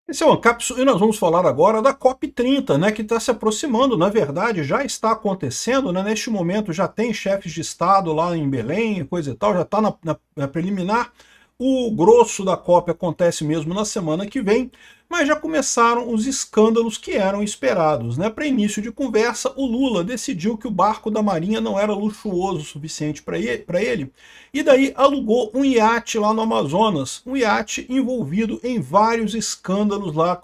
Esse é o Ancapsu e nós vamos falar agora da COP30, né, que está se aproximando, na verdade já está acontecendo, né, neste momento já tem chefes de Estado lá em Belém, coisa e tal, já está na preliminar. O grosso da COP acontece mesmo na semana que vem, mas já começaram os escândalos que eram esperados, né? Para início de conversa, o Lula decidiu que o barco da Marinha não era luxuoso o suficiente para ele, e daí alugou um iate lá no Amazonas, um iate envolvido em vários escândalos lá,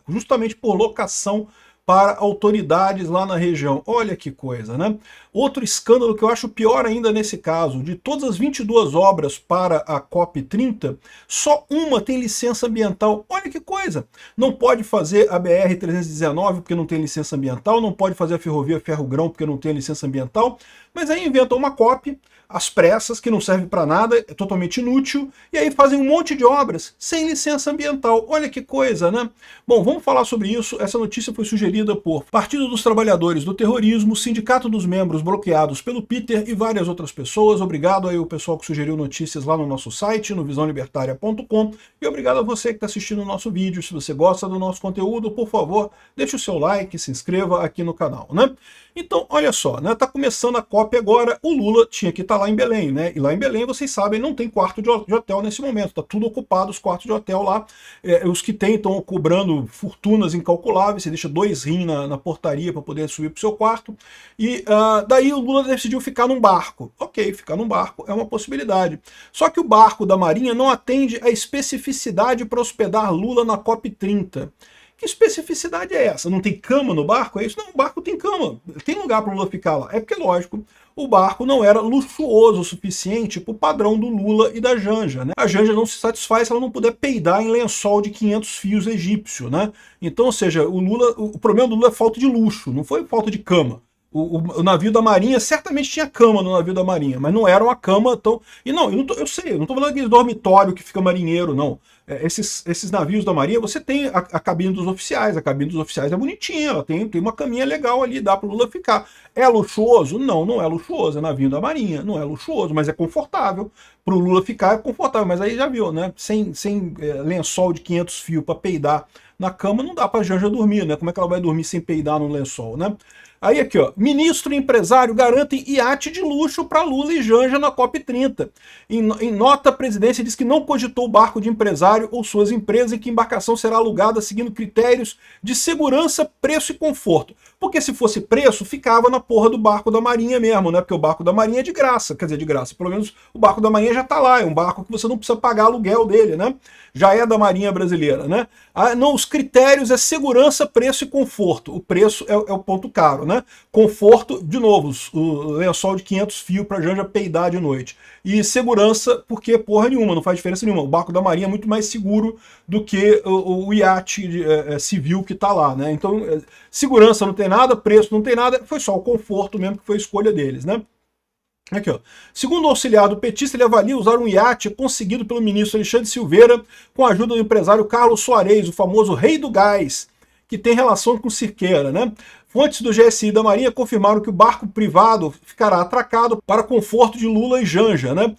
justamente por locação para autoridades lá na região. Olha que coisa, né? Outro escândalo que eu acho pior ainda nesse caso, de todas as 22 obras para a COP30, só uma tem licença ambiental. Olha que coisa! Não pode fazer a BR-319 porque não tem licença ambiental, não pode fazer a ferrovia Ferro-Grão porque não tem licença ambiental, mas aí inventam uma COP, às pressas, que não serve para nada, é totalmente inútil, e aí fazem um monte de obras sem licença ambiental. Olha que coisa, né? Bom, vamos falar sobre isso. Essa notícia foi sugerida por Partido dos Trabalhadores do Terrorismo, Sindicato dos Membros bloqueados pelo Peter e várias outras pessoas. Obrigado aí o pessoal que sugeriu notícias lá no nosso site, no visãolibertaria.com, e obrigado a você que está assistindo o nosso vídeo. Se você gosta do nosso conteúdo, por favor, deixe o seu like, se inscreva aqui no canal, né? Então, olha só, né? Tá começando a COP agora, o Lula tinha que estar lá em Belém, né? E lá em Belém, vocês sabem, não tem quarto de hotel nesse momento, tá tudo ocupado os quartos de hotel lá. Os que tem estão cobrando fortunas incalculáveis, você deixa 2 rins na portaria para poder subir para o seu quarto. E daí o Lula decidiu ficar num barco. Ok, ficar num barco é uma possibilidade. Só que o barco da Marinha não atende a especificidade para hospedar Lula na COP30. Que especificidade é essa? Não tem cama no barco? É isso? Não, o barco tem cama. Tem lugar para o Lula ficar lá. É porque, lógico, o barco não era luxuoso o suficiente para o padrão do Lula e da Janja, né? A Janja não se satisfaz se ela não puder peidar em lençol de 500 fios egípcio, né? Então, ou seja, o problema do Lula é falta de luxo, não foi falta de cama. O navio da Marinha certamente tinha cama no navio da Marinha, mas não era uma cama tão... E não, eu sei, eu não estou falando daquele dormitório que fica marinheiro, não. Esses navios da Marinha, você tem a cabine dos oficiais. A cabine dos oficiais é bonitinha, ela tem uma caminha legal ali, dá para o Lula ficar. É luxuoso? Não, não é luxuoso, é navio da Marinha, não é luxuoso, mas é confortável. Para o Lula ficar é confortável, mas aí já viu, né? Sem lençol de 500 fios para peidar na cama, não dá para a Janja dormir, né? Como é que ela vai dormir sem peidar no lençol, né? Aí aqui, ó, ministro e empresário garantem iate de luxo para Lula e Janja na COP30. Em nota, a presidência diz que não cogitou o barco de empresário ou suas empresas e que a embarcação será alugada seguindo critérios de segurança, preço e conforto. Porque se fosse preço, ficava na porra do barco da Marinha mesmo, né? Porque o barco da Marinha é de graça, quer dizer, de graça. Pelo menos o barco da Marinha já está lá, é um barco que você não precisa pagar aluguel dele, né? Já é da Marinha Brasileira, né? Não, os critérios é segurança, preço e conforto. O preço é o ponto caro, né? Conforto, de novo, o lençol de 500 fios para a Janja peidar de noite. E segurança, porque porra nenhuma, não faz diferença nenhuma. O barco da Marinha é muito mais seguro do que o iate civil que está lá, né? Então, segurança não tem nada, preço não tem nada, foi só o conforto mesmo que foi a escolha deles, né? Aqui, ó. Segundo o auxiliar do petista, ele avalia usar um iate conseguido pelo ministro Alexandre Silveira com a ajuda do empresário Carlos Soares, o famoso rei do gás, que tem relação com Cirqueira, né? Fontes do GSI da Marinha confirmaram que o barco privado ficará atracado para conforto de Lula e Janja, né?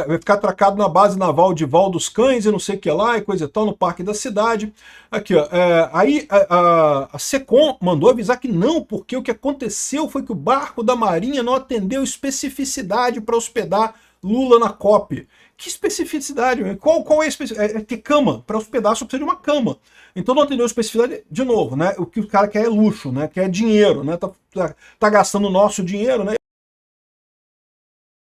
Vai ficar atracado na base naval de Val dos Cães e não sei o que lá, e coisa e tal, no Parque da Cidade. Aqui, ó, aí a SECOM mandou avisar que não, porque o que aconteceu foi que o barco da Marinha não atendeu especificidade para hospedar Lula na COP. Que especificidade? Qual é a especificidade? É ter cama. Para hospedar só precisa de uma cama. Então não atendeu a especificidade, de novo, né? O que o cara quer é luxo, né? Quer dinheiro, né? Tá gastando o nosso dinheiro, né?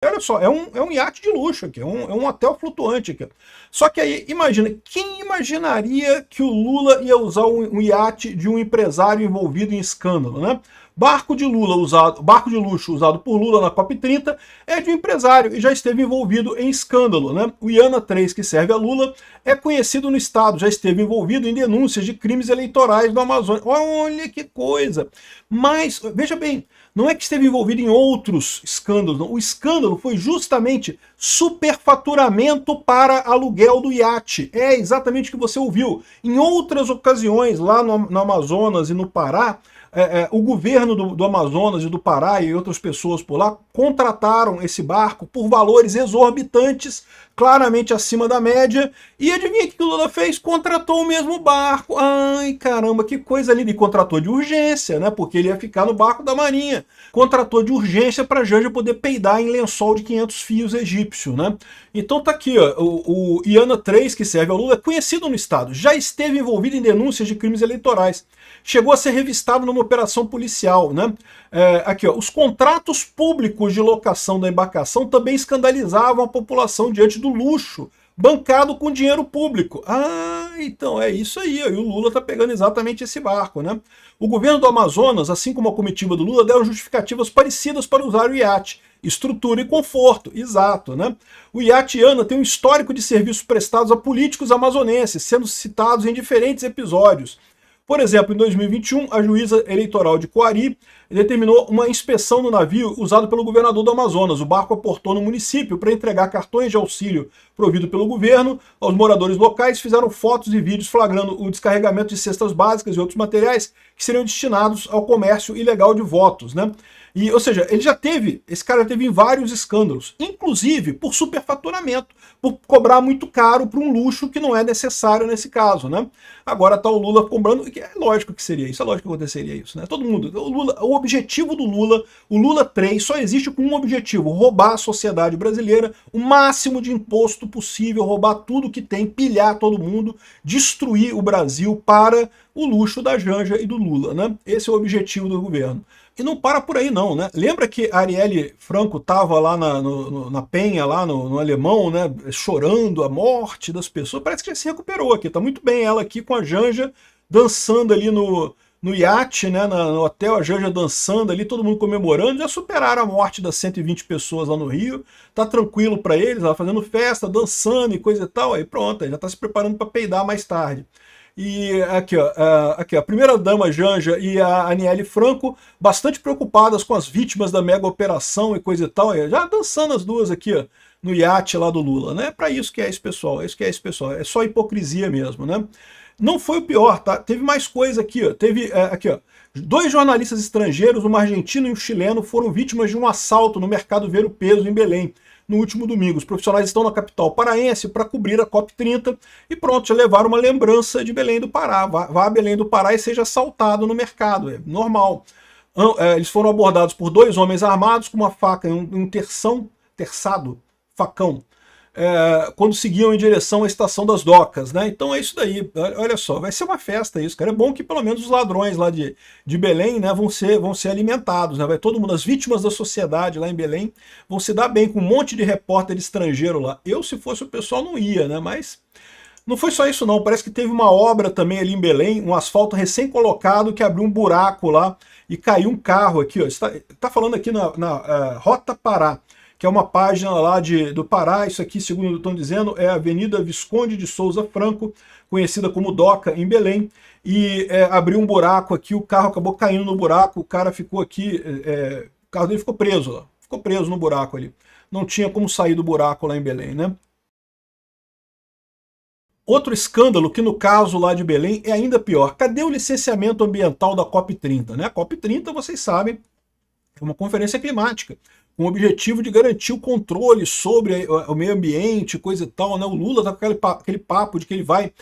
Olha só, é um iate de luxo aqui, é um hotel flutuante aqui. Só que aí, imagina, quem imaginaria que o Lula ia usar um iate de um empresário envolvido em escândalo, né? Barco de luxo usado por Lula na COP30 é de um empresário e já esteve envolvido em escândalo, né? O IANA 3, que serve a Lula, é conhecido no estado, já esteve envolvido em denúncias de crimes eleitorais no Amazonas. Olha que coisa! Mas, veja bem, não é que esteve envolvido em outros escândalos, não. O escândalo foi justamente superfaturamento para aluguel do iate. É exatamente o que você ouviu. Em outras ocasiões, lá no Amazonas e no Pará, o governo do Amazonas e do Pará e outras pessoas por lá contrataram esse barco por valores exorbitantes, claramente acima da média, e adivinha o que o Lula fez? Contratou o mesmo barco. Ai, caramba, que coisa linda. E contratou de urgência, né? Porque ele ia ficar no barco da Marinha. Contratou de urgência para a Janja poder peidar em lençol de 500 fios egípcio, né? Então tá aqui, ó, o IANA 3, que serve ao Lula, é conhecido no Estado, já esteve envolvido em denúncias de crimes eleitorais. Chegou a ser revistado numa operação policial, né? Aqui, ó, os contratos públicos de locação da embarcação também escandalizavam a população diante do luxo, bancado com dinheiro público. Ah, então é isso aí, ó, e o Lula tá pegando exatamente esse barco, né? O governo do Amazonas, assim como a comitiva do Lula, deram justificativas parecidas para usar o iate. Estrutura e conforto, exato, né? O iate IANA tem um histórico de serviços prestados a políticos amazonenses, sendo citados em diferentes episódios. Por exemplo, em 2021, a juíza eleitoral de Coari determinou uma inspeção no navio usado pelo governador do Amazonas. O barco aportou no município para entregar cartões de auxílio provido pelo governo aos moradores locais, fizeram fotos e vídeos flagrando o descarregamento de cestas básicas e outros materiais que seriam destinados ao comércio ilegal de votos, né? E, ou seja, esse cara já teve em vários escândalos, inclusive por superfaturamento, por cobrar muito caro por um luxo que não é necessário nesse caso, né? Agora tá o Lula cobrando, que é lógico que seria isso, é lógico que aconteceria isso, né? Todo mundo, o objetivo do Lula, o Lula 3, só existe com um objetivo: roubar a sociedade brasileira, o máximo de imposto possível, roubar tudo que tem, pilhar todo mundo, destruir o Brasil para o luxo da Janja e do Lula, né? Esse é o objetivo do governo. E não para por aí não, né? Lembra que a Arielle Franco estava lá na Penha, lá no Alemão, né? Chorando a morte das pessoas. Parece que já se recuperou aqui. Tá muito bem ela aqui com a Janja, dançando ali no iate, né? No hotel, a Janja dançando ali, todo mundo comemorando. Já superaram a morte das 120 pessoas lá no Rio. Tá tranquilo para eles, ela fazendo festa, dançando e coisa e tal. Aí pronto, já tá se preparando para peidar mais tarde. E aqui, ó, a primeira-dama Janja e a Aniele Franco, bastante preocupadas com as vítimas da mega operação e coisa e tal, já dançando as duas aqui, ó, no iate lá do Lula, né? Para isso que é esse pessoal, é só hipocrisia mesmo, né? Não foi o pior, tá? Teve mais coisa aqui, ó. Teve, aqui, ó, 2 jornalistas estrangeiros, uma argentino e um chileno, foram vítimas de um assalto no mercado Ver o Peso, em Belém, no último domingo. Os profissionais estão na capital paraense para cobrir a COP30 e pronto, já levaram uma lembrança de Belém do Pará. Vá a Belém do Pará e seja assaltado no mercado, é normal. Eles foram abordados por 2 homens armados com uma faca e um terçado, facão, quando seguiam em direção à estação das docas, né? Então é isso daí, olha só, vai ser uma festa isso, cara. É bom que pelo menos os ladrões lá de Belém, né, vão ser alimentados, né? Vai todo mundo, as vítimas da sociedade lá em Belém vão se dar bem com um monte de repórter estrangeiro lá. Eu, se fosse o pessoal, não ia, né? Mas não foi só isso não, parece que teve uma obra também ali em Belém, um asfalto recém-colocado que abriu um buraco lá e caiu um carro aqui, ó. Está falando aqui na Rota Pará, que é uma página lá do Pará. Isso aqui, segundo estão dizendo, é a Avenida Visconde de Souza Franco, conhecida como Doca, em Belém, e abriu um buraco aqui, o carro acabou caindo no buraco, o cara ficou aqui, o carro dele ficou preso lá, ficou preso no buraco ali. Não tinha como sair do buraco lá em Belém, né? Outro escândalo, que no caso lá de Belém é ainda pior. Cadê o licenciamento ambiental da COP30, né? A COP30, vocês sabem, é uma conferência climática, com o objetivo de garantir o controle sobre o meio ambiente, coisa e tal, né? O Lula tá com aquele papo de que ele vai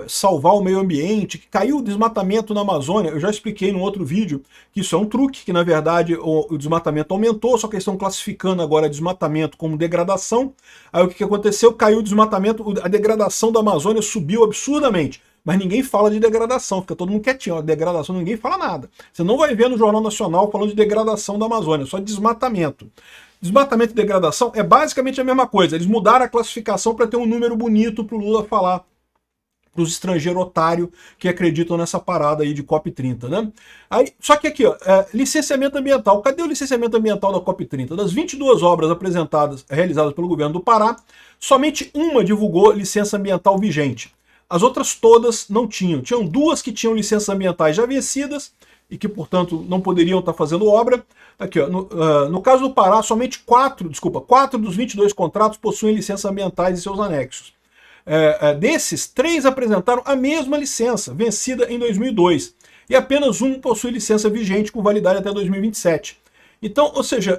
salvar o meio ambiente, que caiu o desmatamento na Amazônia. Eu já expliquei num outro vídeo que isso é um truque, que na verdade o desmatamento aumentou, só que eles estão classificando agora desmatamento como degradação. Aí o que aconteceu? Caiu o desmatamento, a degradação da Amazônia subiu absurdamente. Mas ninguém fala de degradação, fica todo mundo quietinho. Degradação, ninguém fala nada. Você não vai ver no Jornal Nacional falando de degradação da Amazônia, só desmatamento. Desmatamento e degradação é basicamente a mesma coisa. Eles mudaram a classificação para ter um número bonito para o Lula falar para os estrangeiros otários que acreditam nessa parada aí de COP30, né? Aí, só que aqui, ó, licenciamento ambiental. Cadê o licenciamento ambiental da COP30? Das 22 obras realizadas pelo governo do Pará, somente uma divulgou licença ambiental vigente. As outras todas não tinham. Tinham 2 que tinham licenças ambientais já vencidas e que, portanto, não poderiam estar fazendo obra. Aqui, ó, no caso do Pará, somente 4 dos 22 contratos possuem licenças ambientais em seus anexos. Desses, 3 apresentaram a mesma licença, vencida em 2002. e apenas um possui licença vigente com validade até 2027. Então, ou seja,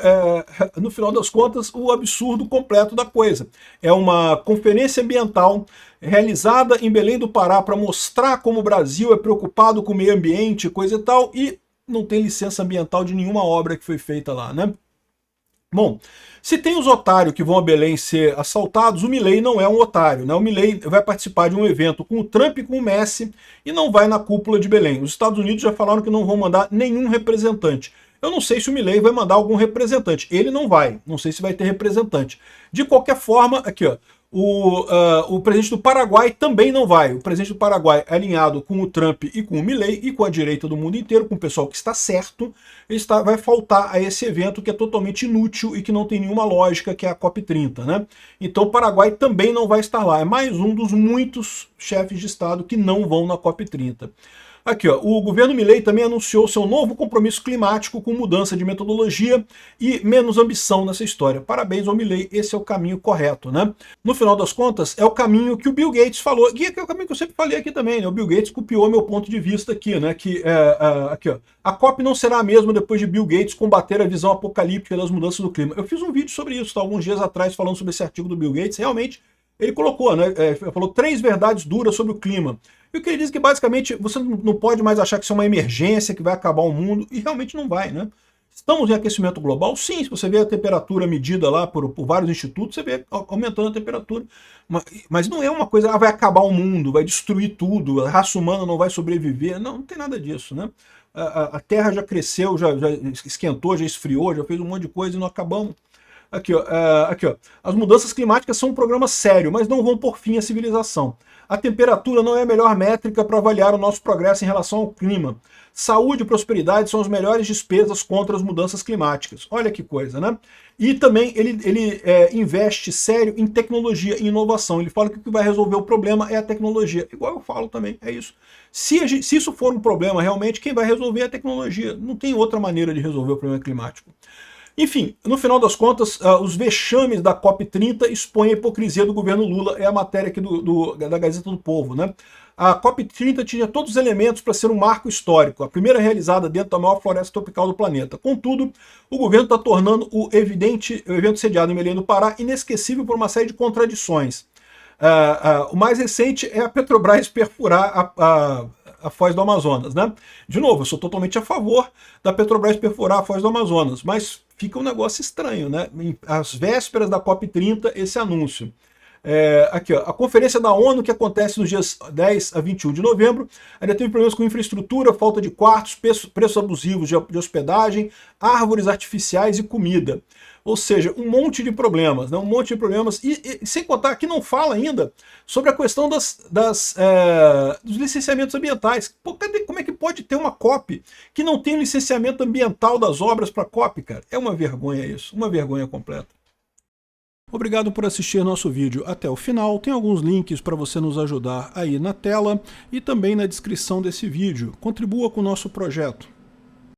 no final das contas, o absurdo completo da coisa. É uma conferência ambiental realizada em Belém do Pará para mostrar como o Brasil é preocupado com o meio ambiente, coisa e tal, e não tem licença ambiental de nenhuma obra que foi feita lá, né? Bom, se tem os otários que vão a Belém ser assaltados, o Milei não é um otário, né? O Milei vai participar de um evento com o Trump e com o Messi e não vai na cúpula de Belém. Os Estados Unidos já falaram que não vão mandar nenhum representante. Eu não sei se o Milei vai mandar algum representante. Ele não vai. Não sei se vai ter representante. De qualquer forma, aqui ó, o presidente do Paraguai também não vai. O presidente do Paraguai é alinhado com o Trump e com o Milei e com a direita do mundo inteiro, com o pessoal que está certo, vai faltar a esse evento que é totalmente inútil e que não tem nenhuma lógica, que é a COP30, né? Então o Paraguai também não vai estar lá. É mais um dos muitos chefes de Estado que não vão na COP30. Aqui, ó, o governo Milei também anunciou seu novo compromisso climático com mudança de metodologia e menos ambição nessa história. Parabéns ao Milei, esse é o caminho correto, né? No final das contas, é o caminho que o Bill Gates falou, e é o caminho que eu sempre falei aqui também, né? O Bill Gates copiou meu ponto de vista aqui, né? Que, aqui, ó, a COP não será a mesma depois de Bill Gates combater a visão apocalíptica das mudanças do clima. Eu fiz um vídeo sobre isso, tá, alguns dias atrás, falando sobre esse artigo do Bill Gates, realmente ele colocou, né? Falou 3 verdades duras sobre o clima. E o que ele diz é que basicamente você não pode mais achar que isso é uma emergência, que vai acabar o mundo, e realmente não vai, né? Estamos em aquecimento global? Sim, se você vê a temperatura medida lá por vários institutos, você vê aumentando a temperatura. Mas não é uma coisa, vai acabar o mundo, vai destruir tudo, a raça humana não vai sobreviver. Não tem nada disso, né? A Terra já cresceu, já esquentou, já esfriou, já fez um monte de coisa e não acabamos. Aqui, ó, as mudanças climáticas são um programa sério, mas não vão pôr fim à civilização. A temperatura não é a melhor métrica para avaliar o nosso progresso em relação ao clima. Saúde e prosperidade são as melhores despesas contra as mudanças climáticas. Olha que coisa, né? E também ele investe sério em tecnologia e inovação. Ele fala que o que vai resolver o problema é a tecnologia. Igual eu falo também, é isso. Se isso for um problema realmente, quem vai resolver é a tecnologia. Não tem outra maneira de resolver o problema climático. Enfim, no final das contas, os vexames da COP30 expõem a hipocrisia do governo Lula, é a matéria aqui da Gazeta do Povo, né? A COP30 tinha todos os elementos para ser um marco histórico, a primeira realizada dentro da maior floresta tropical do planeta. Contudo, o governo está tornando o evento sediado em Belém do Pará inesquecível por uma série de contradições. O mais recente é a Petrobras perfurar a foz do Amazonas, né? De novo, eu sou totalmente a favor da Petrobras perfurar a foz do Amazonas, mas fica um negócio estranho, né? Às vésperas da COP30, esse anúncio. Aqui, ó, a conferência da ONU, que acontece nos dias 10 a 21 de novembro, ainda teve problemas com infraestrutura, falta de quartos, preços abusivos de hospedagem, árvores artificiais e comida. Ou seja, um monte de problemas, né? Um monte de problemas. E sem contar que não fala ainda sobre a questão dos licenciamentos ambientais. Pô, como é que pode ter uma COP que não tem licenciamento ambiental das obras para a COP, cara? É uma vergonha isso, uma vergonha completa. Obrigado por assistir nosso vídeo até o final. Tem alguns links para você nos ajudar aí na tela e também na descrição desse vídeo. Contribua com o nosso projeto.